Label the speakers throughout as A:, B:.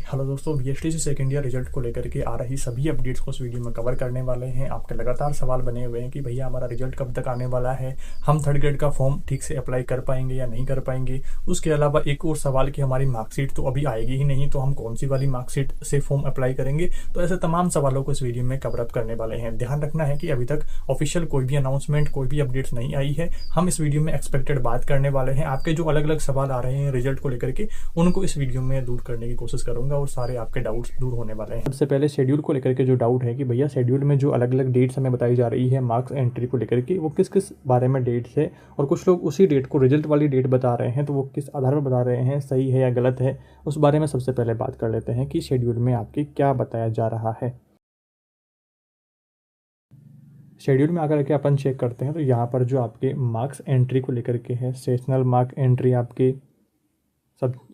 A: Hello दोस्तों, BSTC second year result को लेकर के आ रही सभी अपडेट्स को इस वीडियो में कवर करने वाले हैं। आपके लगातार सवाल बने हुए हैं कि भैया हमारा रिजल्ट कब तक आने वाला है, हम थर्ड ग्रेड का फॉर्म ठीक से अप्लाई कर पाएंगे या नहीं कर पाएंगे। उसके अलावा एक और सवाल कि हमारी मार्कशीट तो अभी आएगी ही नहीं, तो हम कौन सी वाली मार्कशीट से फॉर्म अप्लाई करेंगे। तो ऐसे तमाम सवालों को इस वीडियो में कवर अप करने वाले हैं। ध्यान रखना है कि अभी तक ऑफिशियल कोई भी अनाउंसमेंट, कोई भी अपडेट्स नहीं आई है। हम इस वीडियो में एक्सपेक्टेड बात करने वाले हैं। आपके जो अलग अलग सवाल आ रहे हैं रिजल्ट को लेकर के, उनको इस वीडियो में दूर करने की कोशिश करूंगा और सारे आपके डाउट्स दूर होने वाले हैं। सबसे पहले शेड्यूल को लेकर के जो डाउट है कि भैया शेड्यूल में जो अलग अलग डेट्स हमें बताई जा रही है मार्क्स एंट्री को लेकर के, वो किस किस बारे में डेट्स है, और कुछ लोग उसी डेट को रिजल्ट वाली डेट बता रहे हैं, तो वो किस आधार पर बता रहे हैं, सही है या गलत है, उस बारे में सबसे पहले बात कर लेते हैं कि शेड्यूल में आपके क्या बताया जा रहा है। शेड्यूल में आकर के अपन चेक करते हैं तो यहाँ पर जो आपके मार्क्स एंट्री को लेकर के है, सेशनल मार्क एंट्री, आपके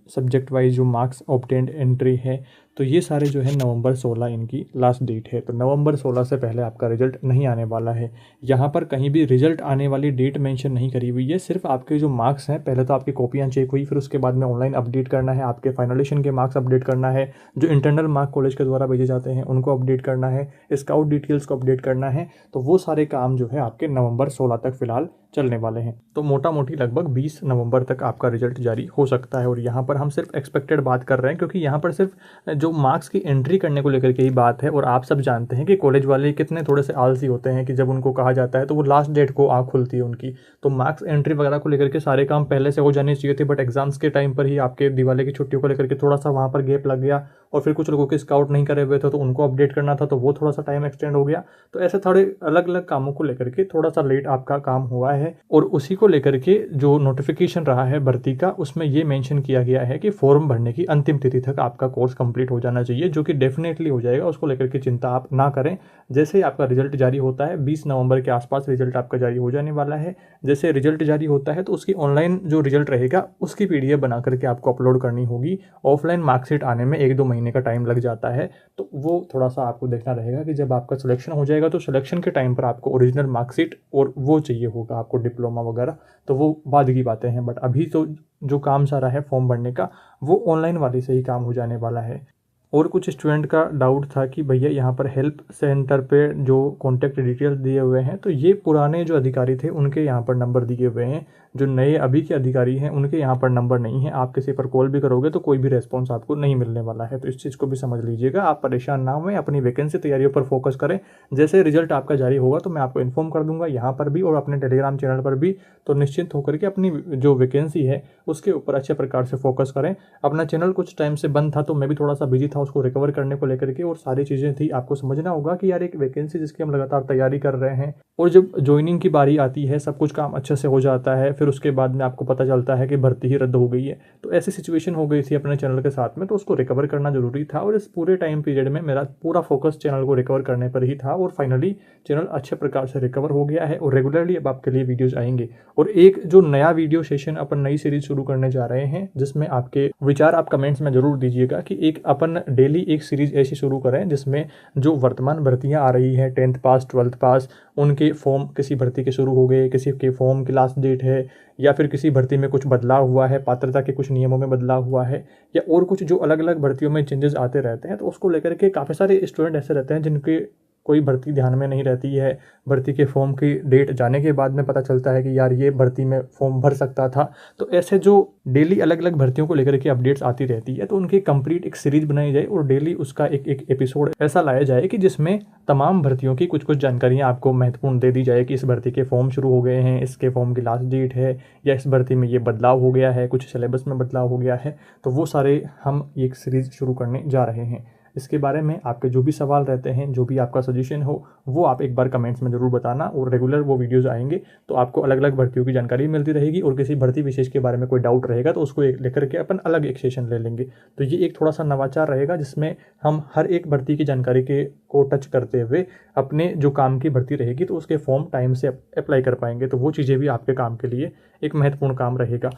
A: सब्जेक्ट वाइज जो मार्क्स ऑब्टेंड एंट्री है, तो ये सारे जो है नवंबर 16 इनकी लास्ट डेट है। तो नवंबर 16 से पहले आपका रिजल्ट नहीं आने वाला है। यहाँ पर कहीं भी रिजल्ट आने वाली डेट मेंशन नहीं करी हुई है। सिर्फ आपके जो मार्क्स हैं, पहले तो आपकी कॉपियाँ चेक हुई, फिर उसके बाद में ऑनलाइन अपडेट करना है, आपके फाइनलेशन के मार्क्स अपडेट करना है, जो इंटरनल मार्क कॉलेज के द्वारा भेजे जाते हैं उनको अपडेट करना है, स्काउट डिटेल्स को अपडेट करना है। तो वो सारे काम जो है आपके नवंबर 16 तक फिलहाल चलने वाले हैं। तो मोटा मोटी लगभग 20 नवंबर तक आपका रिजल्ट जारी हो सकता है। और यहाँ पर हम सिर्फ एक्सपेक्टेड बात कर रहे हैं, क्योंकि यहाँ पर सिर्फ जो मार्क्स की एंट्री करने को लेकर के ही बात है। और आप सब जानते हैं कि कॉलेज वाले कितने थोड़े से आलसी होते हैं कि जब उनको कहा जाता है तो वो लास्ट डेट को आँख खुलती है उनकी। तो मार्क्स एंट्री वगैरह को लेकर के सारे काम पहले से हो जाने चाहिए थे, बट एग्जाम्स के टाइम पर ही आपके दिवाली की छुट्टियों को लेकर के थोड़ा सा वहाँ पर गैप लग गया, और फिर कुछ लोगों के स्काउट नहीं करे हुए थे तो उनको अपडेट करना था, तो वो थोड़ा सा टाइम एक्सटेंड हो गया। तो ऐसे थोड़े अलग अलग कामों को लेकर के थोड़ा सा लेट आपका काम हुआ है। और उसी को लेकर के जो नोटिफिकेशन रहा है भर्ती का, उसमें ये मेंशन किया गया है कि फॉर्म भरने की अंतिम तिथि तक आपका कोर्स कंप्लीट हो जाना चाहिए, जो कि डेफिनेटली हो जाएगा। उसको लेकर के चिंता आप ना करें। जैसे ही आपका रिजल्ट जारी होता है, 20 नवंबर के आसपास रिजल्ट आपका जारी हो जाने वाला है। जैसे रिजल्ट जारी होता है तो उसकी ऑनलाइन जो रिजल्ट रहेगा उसकी PDF बना करके आपको अपलोड करनी होगी। ऑफलाइन मार्कशीट आने में 1-2 महीने का टाइम लग जाता है, तो वो थोड़ा सा आपको देखना रहेगा कि जब आपका सिलेक्शन हो जाएगा तो सिलेक्शन के टाइम पर आपको ओरिजिनल मार्कशीट और वो चाहिए होगा आपको डिप्लोमा वगैरह, तो वो बाद की बातें हैं। बट अभी तो जो काम सारा है फॉर्म भरने का, वो ऑनलाइन वाले से ही काम हो जाने वाला है। और कुछ स्टूडेंट का डाउट था कि भैया यहाँ पर हेल्प सेंटर पे जो कॉन्टैक्ट डिटेल्स दिए हुए हैं, तो ये पुराने जो अधिकारी थे उनके यहाँ पर नंबर दिए हुए हैं, जो नए अभी के अधिकारी हैं उनके यहाँ पर नंबर नहीं है। आप किसी पर कॉल भी करोगे तो कोई भी रेस्पॉन्स आपको नहीं मिलने वाला है। तो इस चीज़ को भी समझ लीजिएगा। आप परेशान ना हों, अपनी वैकेंसी तैयारियों पर फोकस करें। जैसे रिजल्ट आपका जारी होगा तो मैं आपको इन्फॉर्म कर दूंगा यहाँ पर भी और अपने टेलीग्राम चैनल पर भी। तो निश्चिंत होकर के अपनी जो वैकेंसी है उसके ऊपर अच्छे प्रकार से फोकस करें। अपना चैनल कुछ टाइम से बंद था तो मैं भी थोड़ा सा बिजी था उसको रिकवर करने को लेकर के, और सारी चीज़ें थी। आपको समझना होगा कि यार एक वैकेंसी जिसकी हम लगातार तैयारी कर रहे हैं, और जब ज्वाइनिंग की बारी आती है सब कुछ काम अच्छे से हो जाता है, फिर उसके बाद में आपको पता चलता है कि भर्ती ही रद्द हो गई है। तो ऐसी सिचुएशन हो गई थी अपने चैनल के साथ में, तो उसको रिकवर करना जरूरी था। और इस पूरे टाइम पीरियड में मेरा पूरा फोकस चैनल को रिकवर करने पर ही था, और फाइनली चैनल अच्छे प्रकार से रिकवर हो गया है और रेगुलरली अब आपके लिए वीडियोज आएंगे। और एक जो नया वीडियो सेशन अपन नई सीरीज शुरू करने जा रहे हैं, जिसमें आपके विचार आप कमेंट्स में जरूर दीजिएगा कि एक अपन डेली एक सीरीज ऐसी शुरू करें जिसमें जो वर्तमान भर्तियां आ रही हैं, 10th पास 12th पास, उनके फॉर्म किसी भर्ती के शुरू हो गए, किसी के फॉर्म की लास्ट डेट है, या फिर किसी भर्ती में कुछ बदलाव हुआ है, पात्रता के कुछ नियमों में बदलाव हुआ है, या और कुछ जो अलग अलग भर्तियों में चेंजेस आते रहते हैं, तो उसको लेकर के काफ़ी सारे स्टूडेंट ऐसे रहते हैं जिनके कोई भर्ती ध्यान में नहीं रहती है। भर्ती के फॉर्म की डेट जाने के बाद में पता चलता है कि यार ये भर्ती में फॉर्म भर सकता था। तो ऐसे जो डेली अलग अलग भर्तियों को लेकर के अपडेट्स आती रहती है, तो उनकी कंप्लीट एक सीरीज बनाई जाए और डेली उसका एक एपिसोड ऐसा लाया जाए कि जिसमें तमाम भर्तियों की कुछ कुछ जानकारियाँ आपको महत्वपूर्ण दे दी जाए कि इस भर्ती के फॉर्म शुरू हो गए हैं, इसके फॉर्म की लास्ट डेट है, या इस भर्ती में ये बदलाव हो गया है, कुछ सिलेबस में बदलाव हो गया है। तो वो सारे हम एक सीरीज शुरू करने जा रहे हैं। इसके बारे में आपके जो भी सवाल रहते हैं, जो भी आपका सजेशन हो, वो आप एक बार कमेंट्स में ज़रूर बताना, और रेगुलर वो वीडियोस आएंगे तो आपको अलग अलग भर्तियों की जानकारी मिलती रहेगी। और किसी भर्ती विशेष के बारे में कोई डाउट रहेगा तो उसको लेकर के अपन अलग एक सेशन ले लेंगे। तो ये एक थोड़ा सा नवाचार रहेगा जिसमें हम हर एक भर्ती की जानकारी को टच करते हुए अपने जो काम की भर्ती रहेगी तो उसके फॉर्म टाइम से अप्लाई कर पाएंगे। तो वो चीज़ें भी आपके काम के लिए एक महत्वपूर्ण काम रहेगा।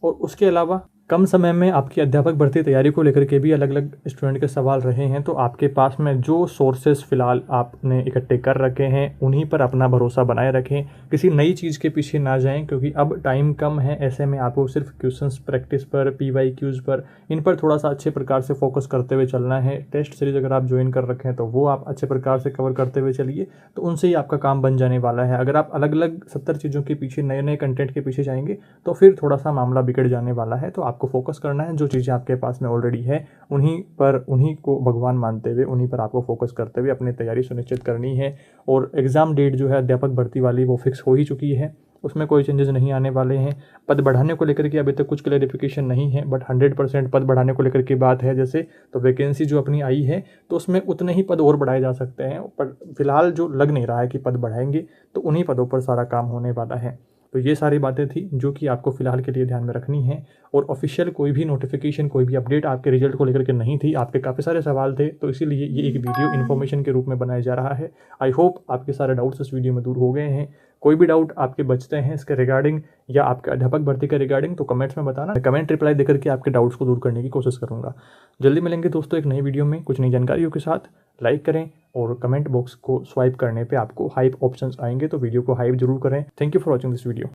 A: और उसके अलावा कम समय में आपकी अध्यापक भर्ती तैयारी को लेकर के भी अलग अलग स्टूडेंट के सवाल रहे हैं, तो आपके पास में जो सोर्सेस फ़िलहाल आपने इकट्ठे कर रखे हैं उन्हीं पर अपना भरोसा बनाए रखें। किसी नई चीज़ के पीछे ना जाएं, क्योंकि अब टाइम कम है। ऐसे में आपको सिर्फ क्वेश्चंस प्रैक्टिस पर, PYQs पर, इन पर थोड़ा सा अच्छे प्रकार से फोकस करते हुए चलना है। टेस्ट सीरीज़ अगर आप ज्वाइन कर रखे हैं तो वो आप अच्छे प्रकार से कवर करते हुए चलिए, तो उनसे ही आपका काम बन जाने वाला है। अगर आप अलग अलग 70 चीज़ों के पीछे, नए नए कंटेंट के पीछे जाएंगे तो फिर थोड़ा सा मामला बिगड़ जाने वाला है। तो आपको फोकस करना है, जो चीज़ें आपके पास में ऑलरेडी है उन्हीं को भगवान मानते हुए, उन्हीं पर आपको फोकस करते हुए अपनी तैयारी सुनिश्चित करनी है। और एग्ज़ाम डेट जो है अध्यापक भर्ती वाली वो फिक्स हो ही चुकी है, उसमें कोई चेंजेस नहीं आने वाले हैं। पद बढ़ाने को लेकर के अभी तक कुछ क्लैरिफिकेशन नहीं है, बट 100% पद बढ़ाने को लेकर के बात है। जैसे तो वैकेंसी जो अपनी आई है तो उसमें उतने ही पद और बढ़ाए जा सकते हैं, पर फिलहाल जो लग नहीं रहा है कि पद बढ़ाएंगे, तो उन्हीं पदों पर सारा काम होने वाला है। तो ये सारी बातें थी जो कि आपको फ़िलहाल के लिए ध्यान में रखनी है। और ऑफिशियल कोई भी नोटिफिकेशन, कोई भी अपडेट आपके रिजल्ट को लेकर के नहीं थी। आपके काफ़ी सारे सवाल थे, तो इसीलिए ये एक वीडियो इन्फॉर्मेशन के रूप में बनाया जा रहा है। आई होप आपके सारे डाउट्स इस वीडियो में दूर हो गए हैं। कोई भी डाउट आपके बचते हैं इसके रिगार्डिंग या आपके अध्यापक भर्ती के रिगार्डिंग, तो कमेंट्स में बताना। मैं कमेंट रिप्लाई देकर के आपके डाउट्स को दूर करने की कोशिश करूँगा। जल्दी मिलेंगे दोस्तों एक नई वीडियो में कुछ नई जानकारियों के साथ। लाइक करें और कमेंट बॉक्स को स्वाइप करने पे आपको हाइप ऑप्शंस आएंगे, तो वीडियो को हाइप जरूर करें। Thank you for watching this video.